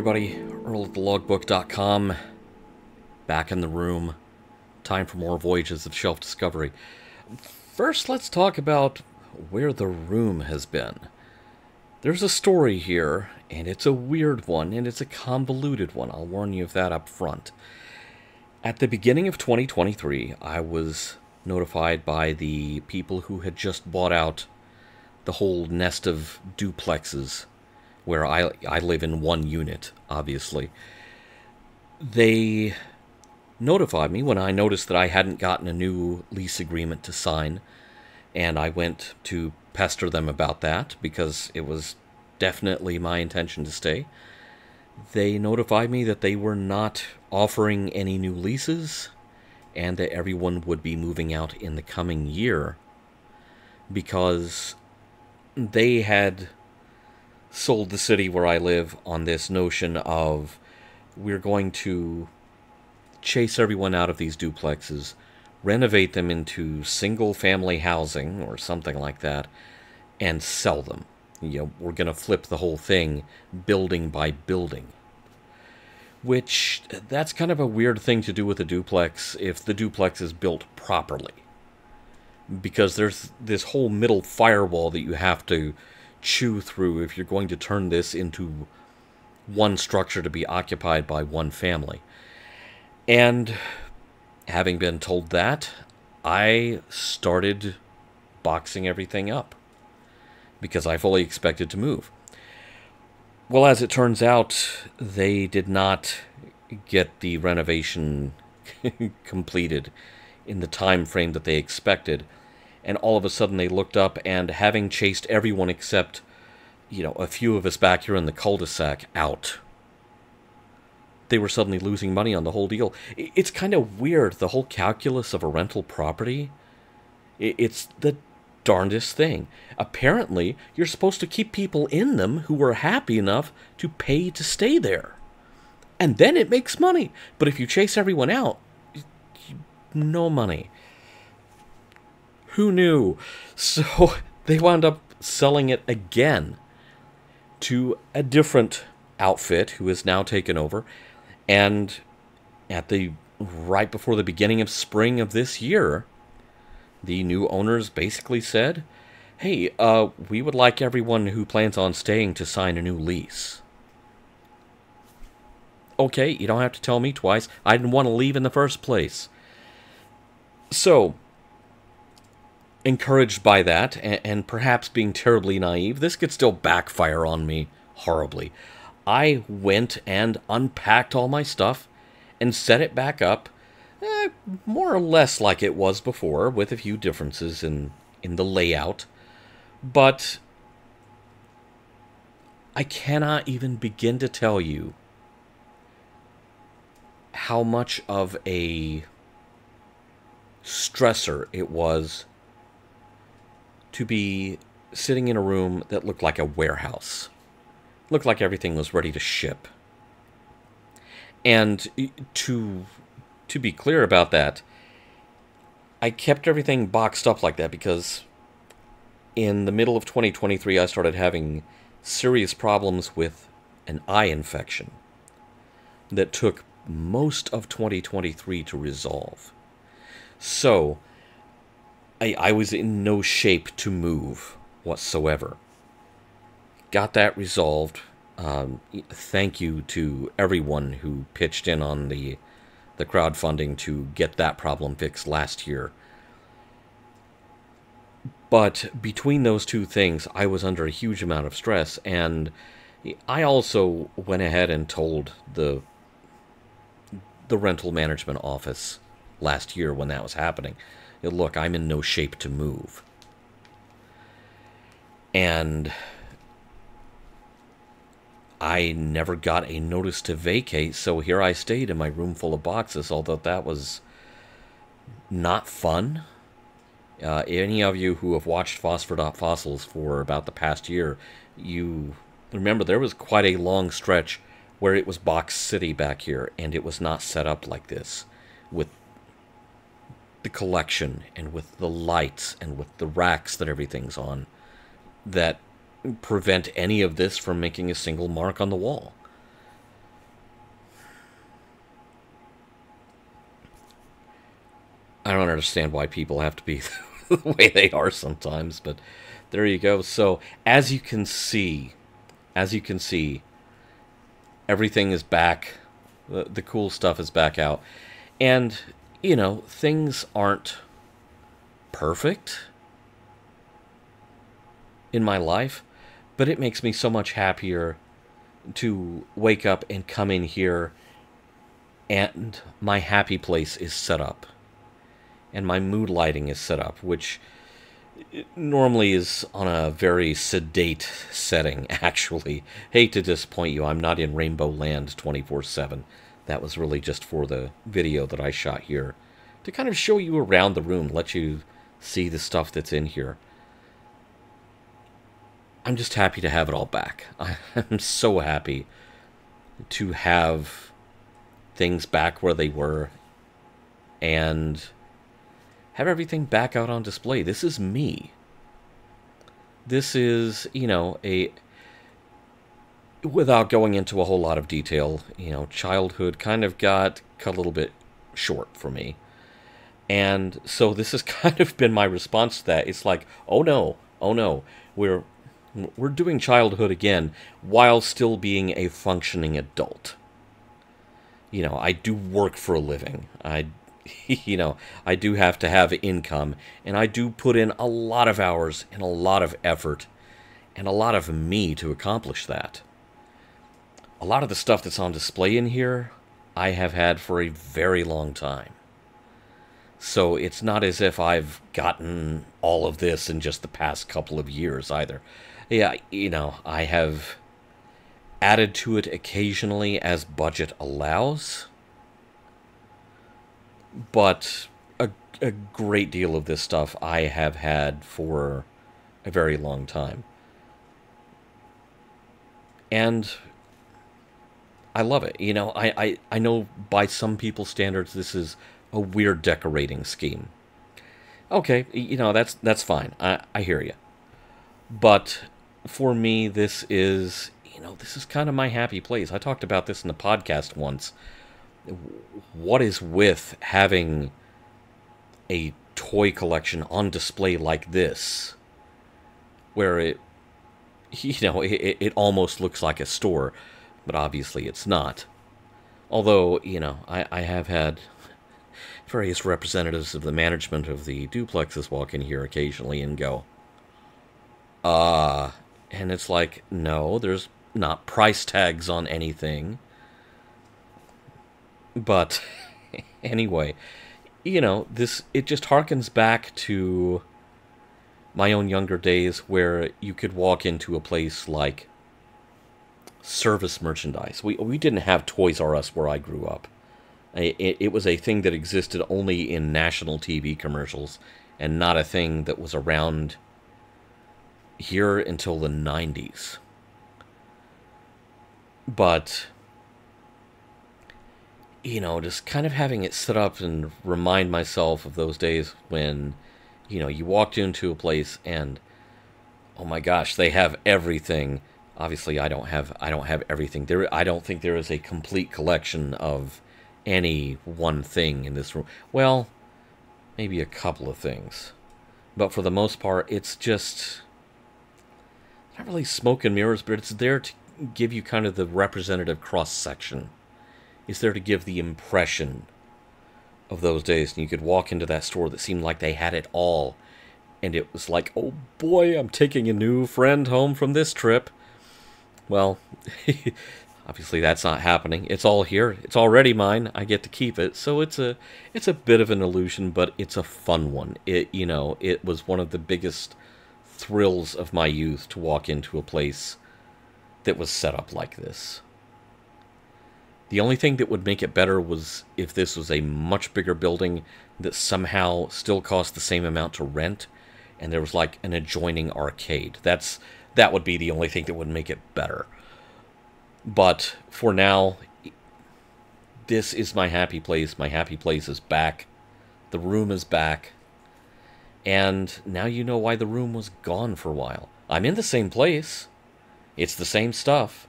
everybody, Earl at thelogbook.com, back in the room. Time for more Voyages of Shelf Discovery. First, let's talk about where the room has been. There's a story here, and it's a weird one, and it's a convoluted one. I'll warn you of that up front. At the beginning of 2023, I was notified by the people who had just bought out the whole nest of duplexes where I live in one unit, obviously. They notified me when I noticed that I hadn't gotten a new lease agreement to sign, and I went to pester them about that because it was definitely my intention to stay. They notified me that they were not offering any new leases and that everyone would be moving out in the coming year because they had sold the city where I live on this notion of we're going to chase everyone out of these duplexes, renovate them into single-family housing or something like that, and sell them. You know, we're going to flip the whole thing building by building. Which, that's kind of a weird thing to do with a duplex if the duplex is built properly. Because there's this whole middle firewall that you have to chew through if you're going to turn this into one structure to be occupied by one family. And having been told that, I started boxing everything up because I fully expected to move. Well, as it turns out, they did not get the renovation completed in the time frame that they expected. And all of a sudden they looked up and, having chased everyone except, a few of us back here in the cul-de-sac out, they were suddenly losing money on the whole deal. It's kind of weird, the whole calculus of a rental property. It's the darndest thing. Apparently, you're supposed to keep people in them who are happy enough to pay to stay there. And then it makes money. But if you chase everyone out, no money. Who knew? So they wound up selling it again to a different outfit who has now taken over. And right before the beginning of spring of this year, the new owners basically said, hey, we would like everyone who plans on staying to sign a new lease. Okay, you don't have to tell me twice. I didn't want to leave in the first place. So, encouraged by that, and perhaps being terribly naive, this could still backfire on me horribly. I went and unpacked all my stuff and set it back up, more or less like it was before, with a few differences in the layout. But I cannot even begin to tell you how much of a stressor it was to be sitting in a room that looked like a warehouse. Looked like everything was ready to ship. And to be clear about that, I kept everything boxed up like that because in the middle of 2023 I started having serious problems with an eye infection that took most of 2023 to resolve. So I was in no shape to move whatsoever. Got that resolved. Thank you to everyone who pitched in on the crowdfunding to get that problem fixed last year. But between those two things, I was under a huge amount of stress, and I also went ahead and told the rental management office last year when that was happening, look, I'm in no shape to move. And I never got a notice to vacate, so here I stayed in my room full of boxes, although that was not fun. Any of you who have watched Fossils for about the past year, you remember there was quite a long stretch where it was Box City back here, and it was not set up like this, with the collection, and with the lights, and with the racks that everything's on, that prevent any of this from making a single mark on the wall. I don't understand why people have to be the way they are sometimes, but there you go. So as you can see, everything is back. The cool stuff is back out. And, things aren't perfect in my life, but it makes me so much happier to wake up and come in here and my happy place is set up. And my mood lighting is set up, which normally is on a very sedate setting, actually. Hate to disappoint you, I'm not in Rainbow Land 24/7. That was really just for the video that I shot here, to kind of show you around the room, let you see the stuff that's in here. I'm just happy to have it all back. I'm so happy to have things back where they were, and have everything back out on display. This is me. This is, without going into a whole lot of detail, childhood kind of got cut a little bit short for me. And so this has kind of been my response to that. It's like, oh no, we're doing childhood again while still being a functioning adult. I do work for a living. I do have to have income, and I do put in a lot of hours and a lot of effort and a lot of me to accomplish that. A lot of the stuff that's on display in here, I have had for a very long time. So it's not as if I've gotten all of this in just the past couple of years either. Yeah, I have added to it occasionally as budget allows, but a great deal of this stuff I have had for a very long time. And I love it. I know by some people's standards this is a weird decorating scheme. Okay, that's fine. I hear you. But for me, this is kind of my happy place. I talked about this in the podcast once. What is with having a toy collection on display like this, where it almost looks like a store, but obviously it's not. Although, I have had various representatives of the management of the duplexes walk in here occasionally and go, and it's like, no, there's not price tags on anything. But anyway, it just harkens back to my own younger days where you could walk into a place like Service Merchandise. We didn't have Toys R Us where I grew up. It was a thing that existed only in national TV commercials, and not a thing that was around here until the 90s. But, just kind of having it set up and remind myself of those days when, you walked into a place and, oh my gosh, they have everything. Obviously, I don't have everything. I don't think there is a complete collection of any one thing in this room. Well, maybe a couple of things. But for the most part, it's just not really smoke and mirrors, but it's there to give you kind of the representative cross-section. It's there to give the impression of those days. And you could walk into that store that seemed like they had it all. And it was like, oh boy, I'm taking a new friend home from this trip. Well, obviously that's not happening. It's all here. It's already mine. I get to keep it. So it's a bit of an illusion, but it's a fun one. It was one of the biggest thrills of my youth to walk into a place that was set up like this. The only thing that would make it better was if this was a much bigger building that somehow still cost the same amount to rent, and there was like an adjoining arcade. That would be the only thing that would make it better. But for now, this is my happy place. My happy place is back. The room is back. And now you know why the room was gone for a while. I'm in the same place. It's the same stuff.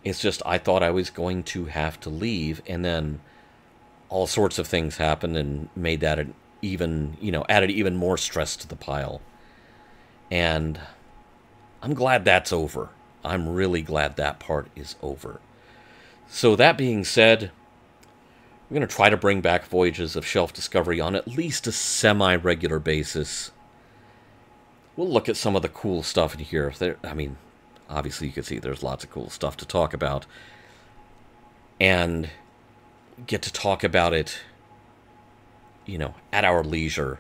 It's just I thought I was going to have to leave, and then all sorts of things happened and made that an even, added even more stress to the pile. And I'm glad that's over. I'm really glad that part is over. So that being said, I'm going to try to bring back Voyages of Shelf Discovery on at least a semi-regular basis. We'll look at some of the cool stuff in here. Obviously you can see there's lots of cool stuff to talk about. And get to talk about it, at our leisure.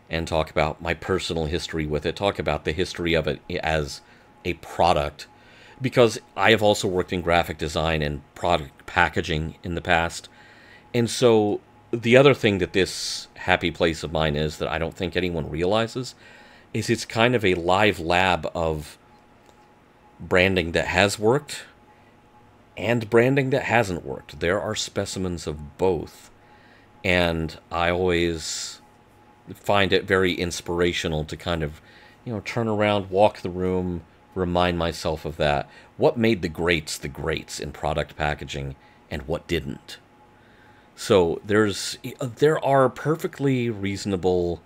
And talk about my personal history with it. Talk about the history of it as a product. Because I have also worked in graphic design and product packaging in the past. And so the other thing that this happy place of mine is that I don't think anyone realizes is it's kind of a live lab of branding that has worked and branding that hasn't worked. There are specimens of both. And I always find it very inspirational to kind of, turn around, walk the room, remind myself of that. What made the greats in product packaging and what didn't? So there are perfectly reasonable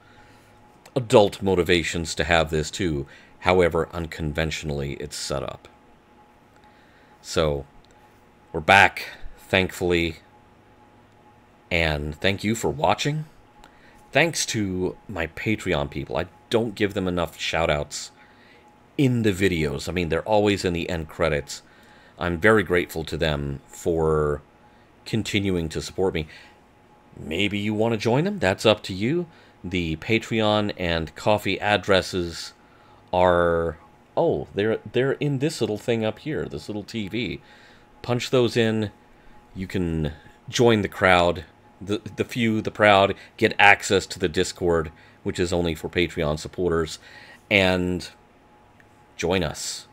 adult motivations to have this too, however unconventionally it's set up. So we're back, thankfully, and thank you for watching. Thanks to my Patreon people. I don't give them enough shout-outs in the videos. I mean, they're always in the end credits. I'm very grateful to them for continuing to support me. Maybe you want to join them. That's up to you. The Patreon and Ko-fi addresses are... Oh, they're in this little thing up here, this little TV. Punch those in. You can join the crowd. The few, the proud, get access to the Discord, which is only for Patreon supporters, and join us.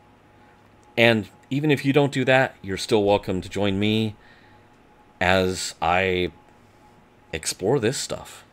And even if you don't do that, you're still welcome to join me as I explore this stuff.